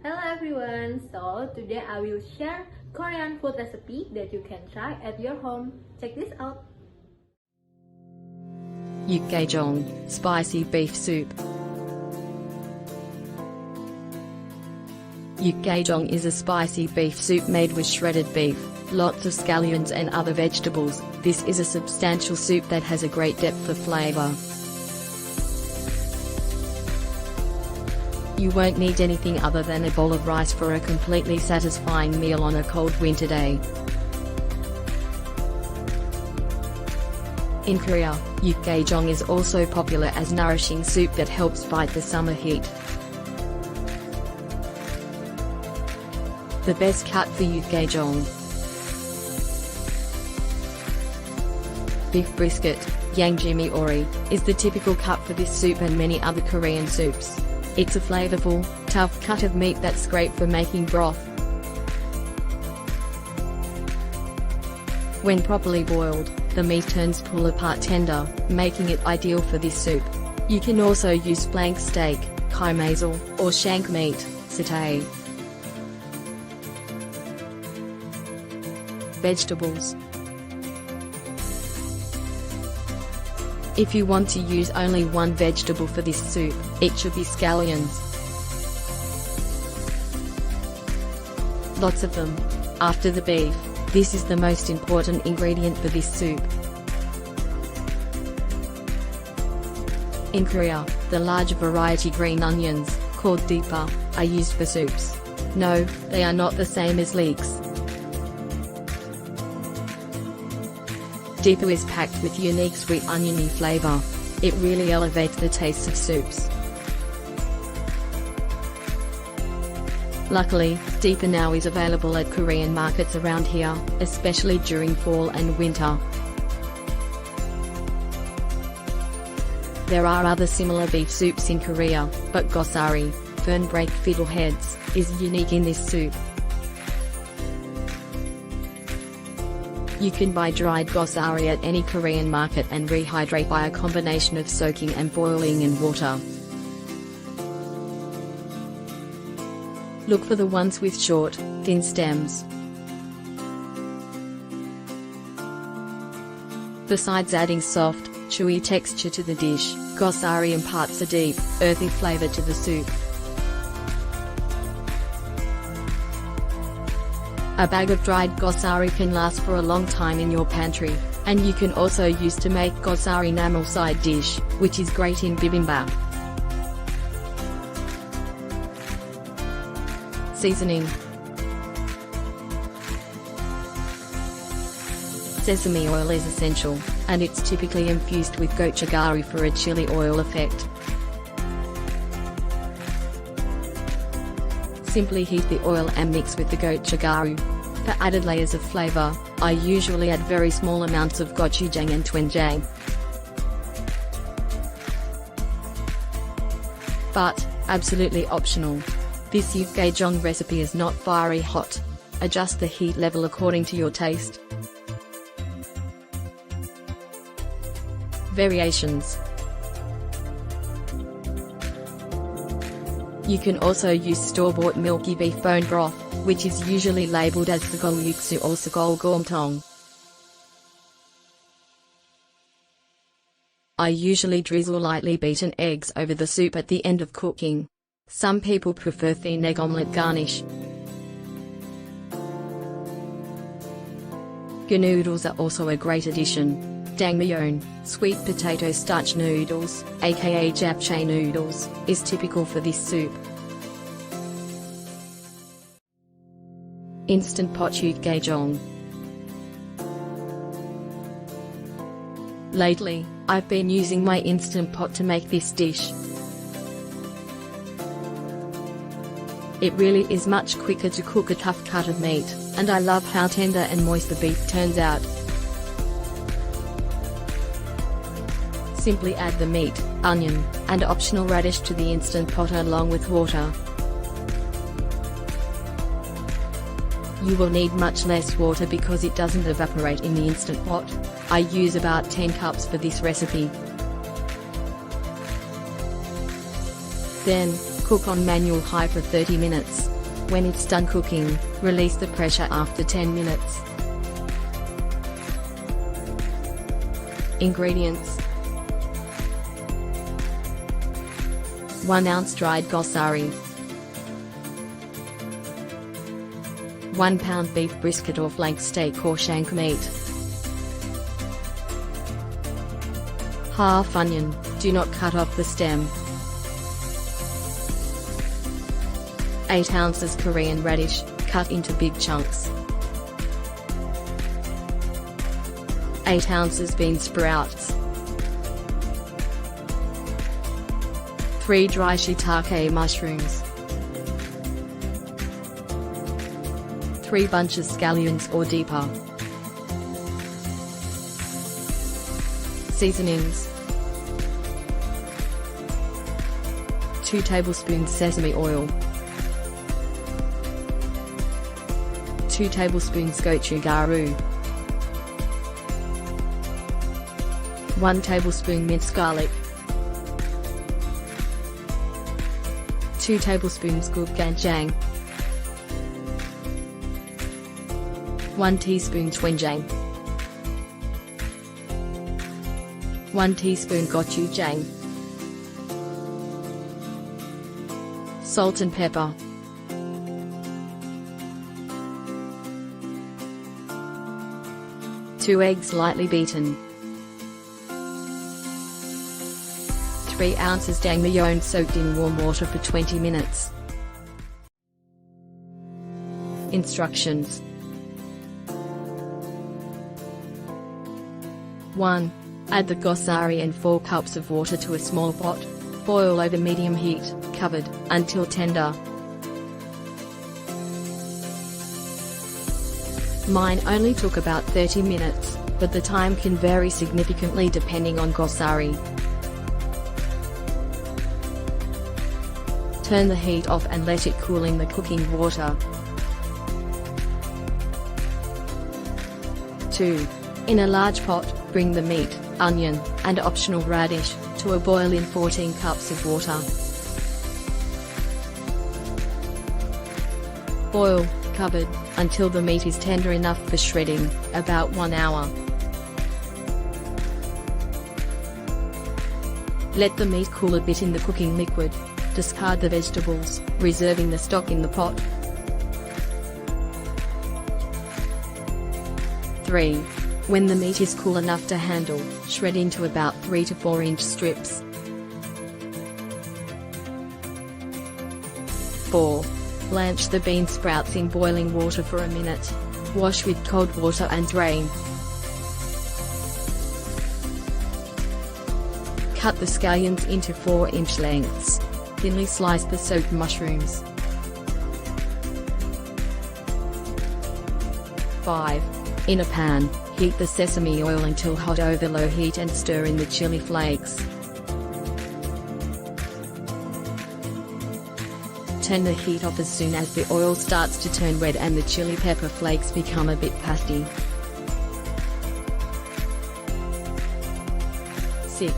Hello everyone, so today I will share Korean food recipe that you can try at your home. Check this out. Yukgaejong, spicy beef soup. Yukgaejong is a spicy beef soup made with shredded beef, lots of scallions and other vegetables. This is a substantial soup that has a great depth of flavor. You won't need anything other than a bowl of rice for a completely satisfying meal on a cold winter day. In Korea, Yukgaejong is also popular as nourishing soup that helps fight the summer heat. The best cut for Yukgaejong. Beef brisket, yangjimi ori, is the typical cut for this soup and many other Korean soups. It's a flavorful, tough cut of meat that's great for making broth. When properly boiled, the meat turns pull-apart tender, making it ideal for this soup. You can also use flank steak, kaimazel, or shank meat, satay. Vegetables. If you want to use only one vegetable for this soup, it should be scallions. Lots of them. After the beef, this is the most important ingredient for this soup. In Korea, the large variety green onions, called deepa, are used for soups. No, they are not the same as leeks. Deepa is packed with unique sweet oniony flavor. It really elevates the taste of soups. Luckily, deepa now is available at Korean markets around here, especially during fall and winter. There are other similar beef soups in Korea, but gosari, fernbreak fiddleheads, is unique in this soup. You can buy dried gosari at any Korean market and rehydrate by a combination of soaking and boiling in water. Look for the ones with short, thin stems. Besides adding soft, chewy texture to the dish, gosari imparts a deep, earthy flavor to the soup. A bag of dried gosari can last for a long time in your pantry, and you can also use to make gosari namul side dish, which is great in bibimbap. Seasoning. Sesame oil is essential, and it's typically infused with gochujang for a chili oil effect. Simply heat the oil and mix with the gochujang. For added layers of flavor, I usually add very small amounts of gochujang and doenjang. But, absolutely optional. This Yukgaejong recipe is not fiery hot. Adjust the heat level according to your taste. Variations. You can also use store-bought milky beef bone broth, which is usually labeled as sagol yuksu or sagol gormtong. I usually drizzle lightly beaten eggs over the soup at the end of cooking. Some people prefer thin egg omelette garnish. Noodles are also a great addition. Dangmyeon, sweet potato starch noodles, aka japchae noodles, is typical for this soup. Instant pot Yukgaejong. Lately, I've been using my Instant Pot to make this dish. It really is much quicker to cook a tough cut of meat, and I love how tender and moist the beef turns out. Simply add the meat, onion, and optional radish to the Instant Pot along with water. You will need much less water because it doesn't evaporate in the Instant Pot. I use about 10 cups for this recipe. Then, Cook on manual high for 30 minutes. When it's done cooking, release the pressure after 10 minutes. Ingredients: 1 ounce dried gosari, 1 pound beef brisket or flank steak or shank meat, half onion, do not cut off the stem, 8 ounces Korean radish, cut into big chunks, 8 ounces bean sprouts, 3 dry shiitake mushrooms, 3 bunches scallions or deeper. Seasonings: 2 tablespoons sesame oil, 2 tablespoons gochugaru, 1 tablespoon minced garlic, 2 tablespoons gochujang, 1 teaspoon doenjang, 1 teaspoon gochujang, salt and pepper. Two eggs lightly beaten, 3 ounces jjangmyeon soaked in warm water for 20 minutes. Instructions: 1. Add the gosari and 4 cups of water to a small pot. Boil over medium heat, covered, until tender. Mine only took about 30 minutes, but the time can vary significantly depending on gosari. Turn the heat off and let it cool in the cooking water. 2. In a large pot, bring the meat, onion, and optional radish to a boil in 14 cups of water. Boil, covered, until the meat is tender enough for shredding, about 1 hour. Let the meat cool a bit in the cooking liquid. Discard the vegetables, reserving the stock in the pot. 3. When the meat is cool enough to handle, shred into about 3 to 4 inch strips. 4. Blanch the bean sprouts in boiling water for a minute. Wash with cold water and drain. Cut the scallions into 4-inch lengths. Thinly slice the soaked mushrooms. 5. In a pan, heat the sesame oil until hot over low heat and stir in the chili flakes. Turn the heat off as soon as the oil starts to turn red and the chili pepper flakes become a bit pasty. 6.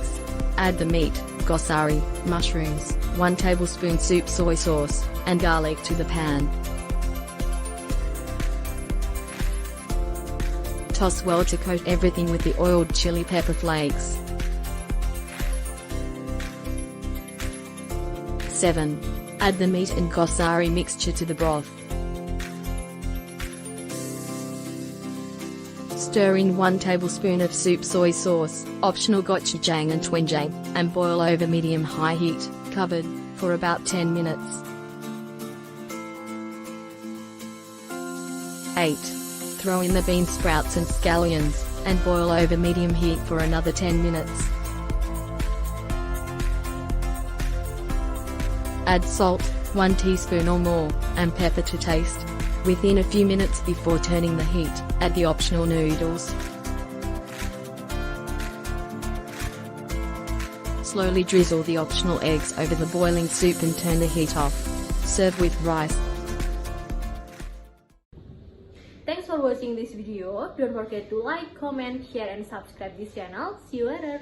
Add the meat, gosari, mushrooms, 1 tablespoon soup soy sauce, and garlic to the pan. Toss well to coat everything with the oiled chili pepper flakes. 7. Add the meat and gosari mixture to the broth. Stir in 1 tablespoon of soup soy sauce, optional gochujang and doenjang, and boil over medium-high heat, covered, for about 10 minutes. 8. Throw in the bean sprouts and scallions, and boil over medium heat for another 10 minutes. Add salt, 1 teaspoon or more, and pepper to taste. Within a few minutes before turning the heat, add the optional noodles. Slowly drizzle the optional eggs over the boiling soup and turn the heat off. Serve with rice. Thanks for watching this video. Don't forget to like, comment, share, and subscribe this channel. See you later.